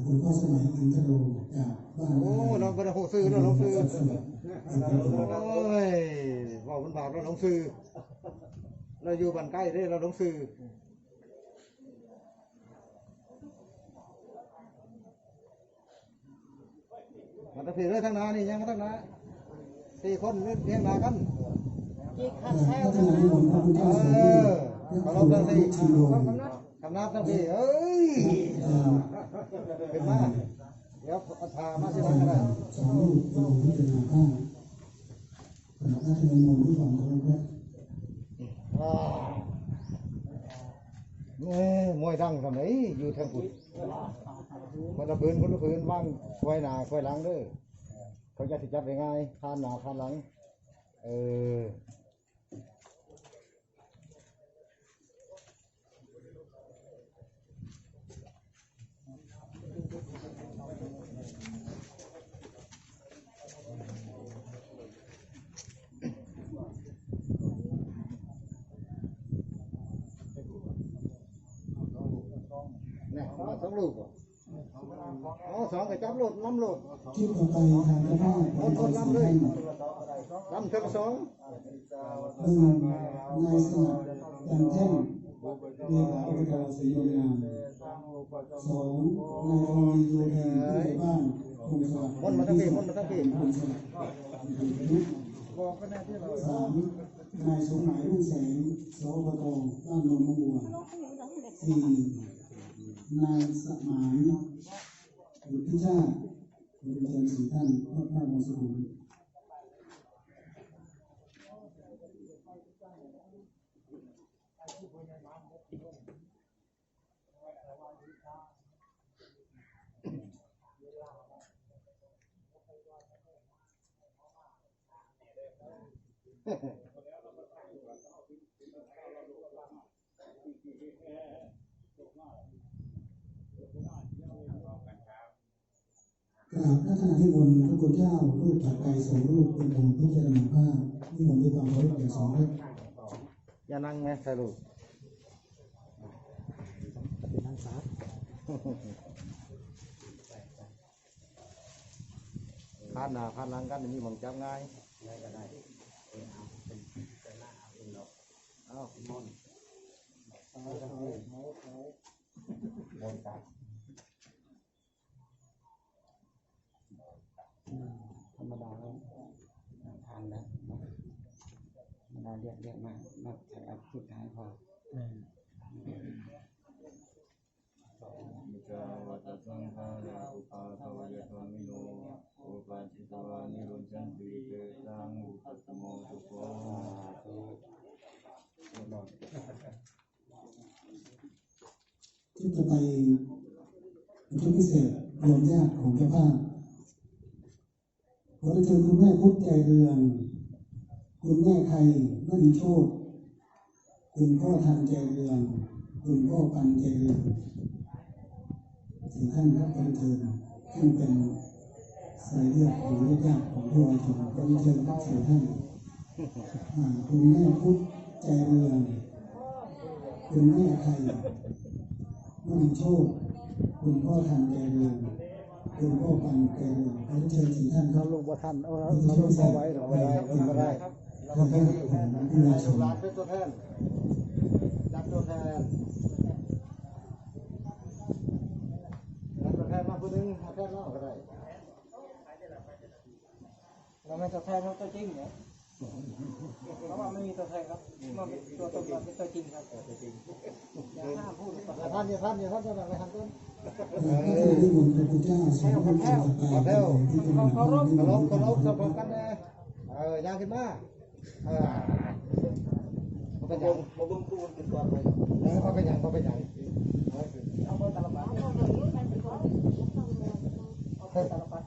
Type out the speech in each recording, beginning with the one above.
คุณพ่อสมัยอินทโรจากบ้านโอ้น้องเป็นผู้ซื้อแล้วน้องซื้อโอ้ยบอกมันบาปแล้วน้องซื้อเราอยู่บ้านใกล้ได้เราน้องซื้อมาตะพีเลยทั้งนานี่ยังมาทั้งนา4 คนเลี้ยงนากันเขาลบทั้งสี่คำนับทั้งสี่เอ้ยขึ้นมาเดี๋ยวพามาที่นั่นก็ได้สองลูกเราพิจารณาข้างขณะที่ในมุมที่ฝั่งตรงนี้มวยดังทำไมอยู่ทางปุ่นคนละพื้นว่างควายหนาควายหลังเด้อเขาจะจับยังไงคานหนาคานหลังเนี่ย2 ลูก2 กับจับโหลดล้ำโหลดที่ต่อไปทางบ้านคนล้ำเลยล้ำทั้ง2นายสมัครจันแท่งเรียนอบตศรีโยงาม2นายทวีโยธีผู้ใหญ่บ้านคงสวัสดิ์มนมาทั้งปีบอกก็แน่ที่เรา3นายสมหมายรุ่งแสงสอบตบ้านนนท์บัว4นายสมานบุตรพิชาติบริเวณ4 ท่านพระพระมงคลกราบพระธนทิมนต์พระคุณเจ้ารูปถัดไป2 รูปเป็นการพิจารณาภาพนิมนต์ด้วยความเคารพอย่าง2 ครับอย่านั่งแม่ใส่ลูกนั่งซับพานหน้าพานหลังกันมีหม่องจับง่ายก็ได้เอามนธรรมดาทานแล้วธรรมดาเรียกมาใช้สุดท้ายพอมิจาวัตสังฆาราอุปาทวยธรรมิโนอุปาจิตวานิโรจันติเตสังอุปัสสโมทุโกที่จะไปชุดพิเศษรวมญาติของเจ้าภาพขอเชิญคุณแม่พุทธใจเรืองคุณแม่ไทยมณีโชติคุณพ่อทันใจเรืองคุณพ่อปันใจเรือง4 ท่านรับการเชิญซึ่งเป็นสายเลือดของญาติของผู้วายชนขอเชิญทั้ง4 ท่านคุณแม่พุทธใจเรืองคุณแม่ไทยมณีโชติคุณพ่อทันใจเรืองคุณพ่อปันใจเรืองขอเชิญ4 ท่านครับลูกว่าท่านเราลูกไว้เราไว้ไม่ได้เราเป็นผู้วายชนเป็นตัวแทนจับตัวแทนมาคนนึงมาแค่นอกก็ได้เราไม่ตัวแทนเราตัวจริงเหรอเพราะว่าไม่มีตัวแทนครับตัวตนเป็นตัวจริงครับตัวจริงอย่าห้ามพูดอย่าท่านจะอะไรท่านต้นที่บุญพระพุทธเจ้าสอนให้เราไปที่จะมาเคารพสมบูรณ์กันเลยยางขึ้นมาเป็นอย่างมาบุ้มคู่กันก่อนเลยเขาเป็นอย่างเอาเบอร์ตลปัด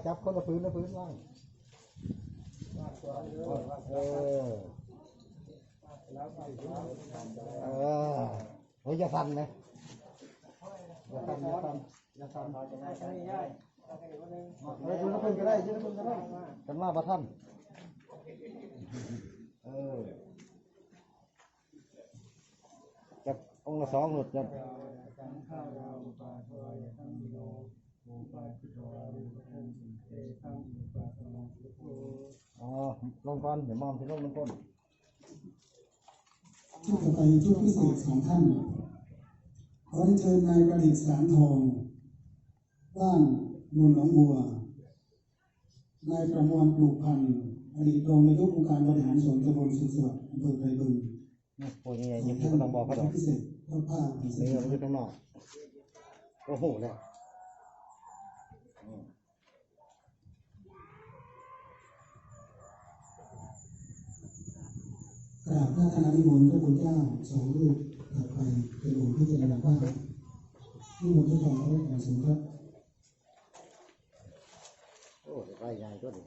จับคนละพื้นว่างเฮ้ยอย่าสั่นเลยอย่าสั่นเลยยืนละพื้นก็ได้กันมาประท่านจับองค์ละ2 หนุดจับ ลงก่อนเดี๋ยวมอมจะลงต้น ชุดต่อไปชุดพิเศษของท่านขอได้เชิญนายประดิษฐ์สารทองบ้านนนหนองบัวนายประมวลปลูกพันธ์อดีตรองนายกองค์การบริหารส่วนตำบลสุขสวัสดิ์อำเภอไพบึง โอ้ยยังไงยังไม่ต้องบอกเขาดอก พิเศษทอดผ้าพิเศ นี่ ษ เราอยู่ข้างนอกโอ้โหเนี่ย กราบพระธนนิมนต์พระคุณเจ้าสองรูปต่อไปเป็นองค์พิจารณาว่านิมนต์พระทองพระอย่างสูงครับ โอ้ยไปใหญ่ก็ดี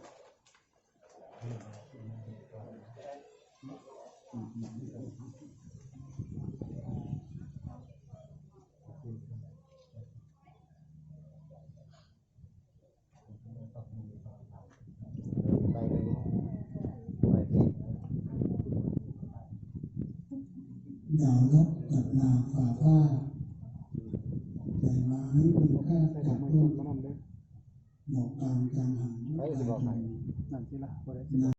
ไปเลยไปที่ ดาวรับดับนาฝ่าผ้าใหญ่ไม้เป็นค่าจากต้นหมอกบางกลางหัน ไปสิบอกไหน นั่นที่ละ